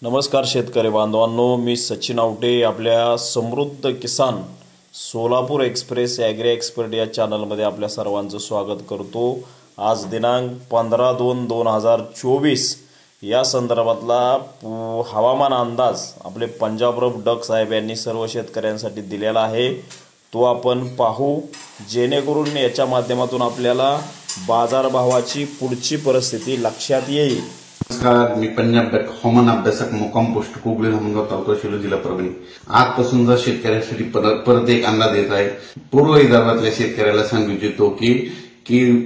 नमस्कार शेतकरी बांधवांनो, मी सचिन आवटे आपल्या समृद्ध किसान सोलापूर एक्सप्रेस ॲग्री एक्सपर्ट या चॅनलमध्ये आपल्या सर्वांचं स्वागत करतो। आज दिनांक 15/2/2024 या संदर्भातला हवामान अंदाज आपले पंजाबराव डक साहेब यांनी सर्व शेतकऱ्यांसाठी दिलेला आहे। तो आपण पाहू, जेणेकरून याच्या माध्यमातून आपल्याला बाजारभावाची पुढची परिस्थिती लक्षात येईल। नमस्कार, मी पंजाब डक हवामान अभ्यासक मुक्काम पोस्ट कुगली धामणगाव तालुका शिरूर जिल्हा परभणी। आजपासून जर शेतकऱ्यांसाठी परत एक अंदाज येत आहे। पूर्व विदर्भातल्या शेतकऱ्याला सांगू इच्छितो की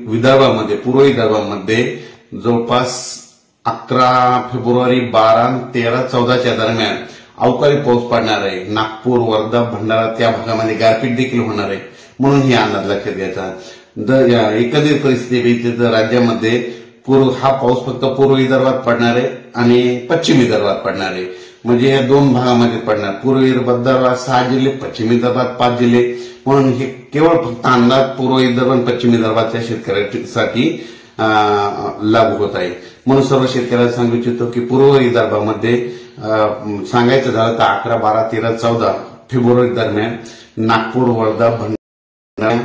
विदर्भामध्ये पूर्व विदर्भामध्ये जवळपास 11 फेब्रुवारी 12, 13, 14च्या दरम्यान अवकाळी पाऊस पडणार आहे। नागपूर, वर्धा, भंडारा त्या भागामध्ये गारपीट देखील होणार आहे, म्हणून ही अंदाज लक्षात घ्यायचा। एकंदरीत परिस्थिती बघितली तर राज्यामध्ये हा पाऊस फक्त पूर्व विदर्भात पडणार आहे आणि पश्चिम विदर्भात पडणार आहे, म्हणजे या दोन भागामध्ये पडणार। पूर्व विदर्भात 6 जिल्हे, पश्चिम विदर्भात 5 जिल्हे, म्हणून हे केवळ फक्त अंदाज पूर्व विदर्भ आणि पश्चिम विदर्भातल्या शेतकऱ्यांसाठी लागू होत आहे। म्हणून सर्व शेतकऱ्यांना सांगू इच्छितो की पूर्व विदर्भामध्ये सांगायचं झालं तर 11, 12, 13, 14 फेब्रुवारी दरम्यान नागपूर, वर्धा, भंडारा,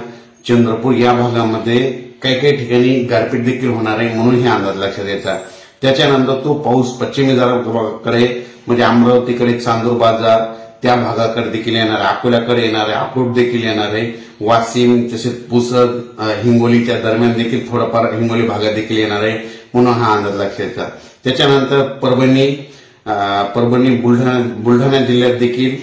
चंद्रपूर या भागामध्ये काही ठिकाणी गारपीट देखील होणार आहे, म्हणून हे अंदाज लक्षात घ्यायचा। त्याच्यानंतर तो पाऊस पश्चिम विदर्भाकडे म्हणजे अमरावतीकडे, चांदूर बाजार त्या भागाकडे देखील येणार आहे, अकोल्याकडे येणार आहे, अकोट देखील येणार आहे, वाशिम तसेच पुसद, हिंगोलीच्या दरम्यान देखील थोडाफार हिंगोली भागात देखील येणार आहे, म्हणून हा अंदाज लक्षात घ्यायचा। त्याच्यानंतर परभणी, बुलढाणा जिल्ह्यात देखील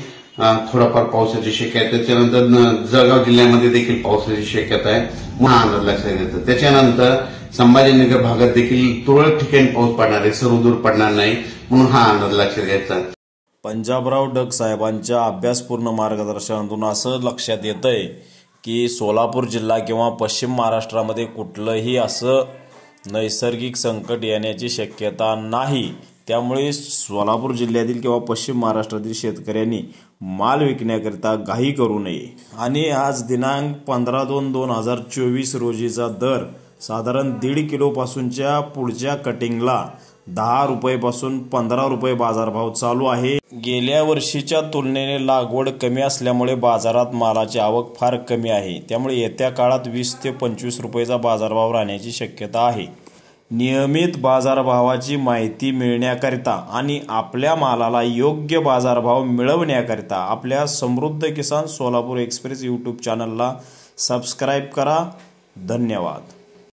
थोडाफार पावसाची शक्यता आहे। त्याच्यानंतर जळगाव जिल्ह्यामध्ये देखील पावसाची शक्यता आहे, म्हणून हा अंदाज लक्षात घ्यायचा। त्याच्यानंतर संभाजीनगर भागात देखील तुरळक ठिकाणी पाऊस पडणार आहे, सर्व दूर पडणार नाही, म्हणून हा अंदाज लक्षात घ्यायचा। पंजाबराव डक साहेबांच्या अभ्यासपूर्ण मार्गदर्शनातून असं लक्षात येतंय की सोलापूर जिल्हा किंवा पश्चिम महाराष्ट्रामध्ये कुठलंही असं नैसर्गिक संकट येण्याची शक्यता नाही। त्यामुळे सोलापूर जिल्ह्यातील किंवा पश्चिम महाराष्ट्रातील शेतकऱ्यांनी माल विकण्याकरिता घाई करू नये। आणि आज दिनांक 15/2/2024 रोजीचा दर साधारण 1.5 किलो पासूनच्या पुढच्या कटिंगला 10 रुपयापासून 15 रुपये बाजारभाव चालू आहे। गेल्या वर्षीच्या तुलनेने लागवड कमी असल्यामुळे बाजारात मालाची आवक फार कमी आहे, त्यामुळे येत्या काळात 20 ते 25 रुपयाचा बाजारभाव राहण्याची शक्यता आहे। नियमित बाजारभावाची माहिती मिळण्याकरिता आणि आपल्या मालाला योग्य बाजारभाव मिळवण्याकरिता आपल्या समृद्ध किसान सोलापूर एक्सप्रेस यूट्यूब चॅनलला सबस्क्राईब करा। धन्यवाद।